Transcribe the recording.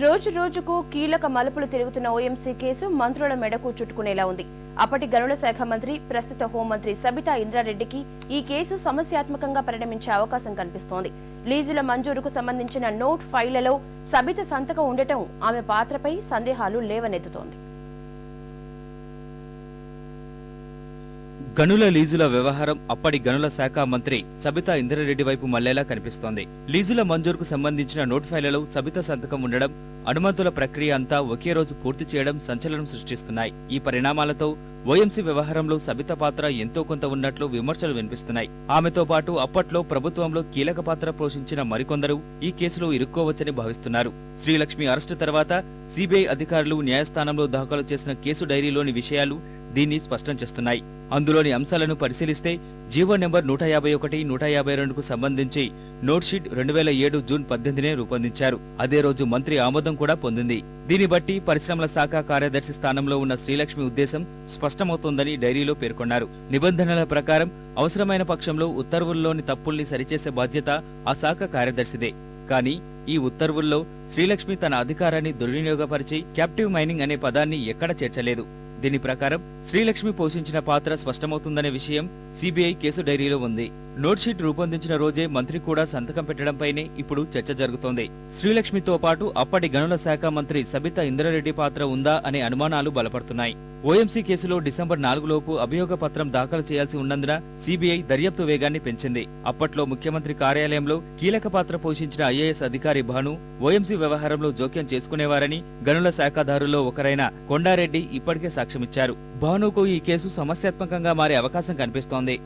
రోజు రోజుకు కీలక మలుపులు తిరుగుతున్న ఓఎంసీ కేసు మంత్రుల మెడకు చుట్టుకునేలా ఉంది. అప్పటి గనుల శాఖ మంత్రి, ప్రస్తుత హోంమంత్రి సబితా ఇంద్రారెడ్డికి ఈ కేసు సమస్యాత్మకంగా పరిణమించే అవకాశం కనిపిస్తోంది. లీజుల మంజూరుకు సంబంధించిన నోట్ ఫైళ్లలో సబిత సంతకం ఉండటం ఆమె పాత్రపై సందేహాలు లేవనెత్తుతోంది. గనుల లీజుల వ్యవహారం అప్పటి గనుల శాఖ మంత్రి సబితా ఇంద్రారెడ్డి వైపు మళ్లేలా కనిపిస్తోంది. లీజుల మంజూరుకు సంబంధించిన నోట్ ఫైళ్లలో సబితా సంతకం ఉండడం, అనుమతుల ప్రక్రియ అంతా ఒకే రోజు పూర్తి చేయడం సంచలనం సృష్టిస్తున్నాయి. ఈ పరిణామాలతో ఓఎంసీ వ్యవహారంలో సబిత పాత్ర ఎంతో కొంత ఉన్నట్లు విమర్శలు వినిపిస్తున్నాయి. ఆమెతో పాటు అప్పట్లో ప్రభుత్వంలో కీలక పాత్ర పోషించిన మరికొందరు ఈ కేసులో ఇరుక్కోవచ్చని భావిస్తున్నారు. శ్రీలక్ష్మి అరెస్టు తర్వాత సిబిఐ అధికారులు న్యాయస్థానంలో దాఖలు చేసిన కేసు డైరీలోని విషయాలు దీన్ని స్పష్టం చేస్తున్నాయి. అందులోని అంశాలను పరిశీలిస్తే జీవో నెంబర్ 151, 152కు సంబంధించి నోట్ షీట్ 2007 జూన్ 18నే రూపొందించారు. అదే రోజు మంత్రి ఆమోదం కూడా పొందింది. దీన్ని బట్టి పరిశ్రమల శాఖ కార్యదర్శి స్థానంలో ఉన్న శ్రీలక్ష్మి ఉద్దేశం స్పష్టమవుతోందని డైరీలో పేర్కొన్నారు. నిబంధనల ప్రకారం అవసరమైన పక్షంలో ఉత్తర్వుల్లోని తప్పుల్ని సరిచేసే బాధ్యత ఆ శాఖ కార్యదర్శిదే. కానీ ఈ ఉత్తర్వుల్లో శ్రీలక్ష్మి తన అధికారాన్ని దుర్వినియోగపరిచి క్యాప్టివ్ మైనింగ్ అనే పదాన్ని ఎక్కడ చేర్చలేదు. దీని ప్రకారం శ్రీలక్ష్మి పోషించిన పాత్ర స్పష్టమవుతుందనే విషయం సిబిఐ కేసు డైరీలో ఉంది. నోట్ షీట్ రూపొందించిన రోజే మంత్రి కూడా సంతకం పెట్టడంపైనే ఇప్పుడు చర్చ జరుగుతోంది. శ్రీలక్ష్మితో పాటు అప్పటి గనుల శాఖ మంత్రి సబితా ఇంద్రారెడ్డి పాత్ర ఉందా అనే అనుమానాలు బలపడుతున్నాయి. ఓఎంసీ కేసులో డిసెంబర్ 4 లోపు అభియోగ పత్రం దాఖలు చేయాల్సి ఉన్నందున సిబిఐ దర్యాప్తు వేగాన్ని పెంచింది. అప్పట్లో ముఖ్యమంత్రి కార్యాలయంలో కీలక పాత్ర పోషించిన ఐఏఎస్ అధికారి భాను ఓఎంసీ వ్యవహారంలో జోక్యం చేసుకునేవారని గనుల శాఖాదారుల్లో ఒకరైన కొండారెడ్డి ఇప్పటికే సాక్ష్యమిచ్చారు. భానుకు ఈ కేసు సమస్యాత్మకంగా మారే అవకాశం కనిపిస్తోంది.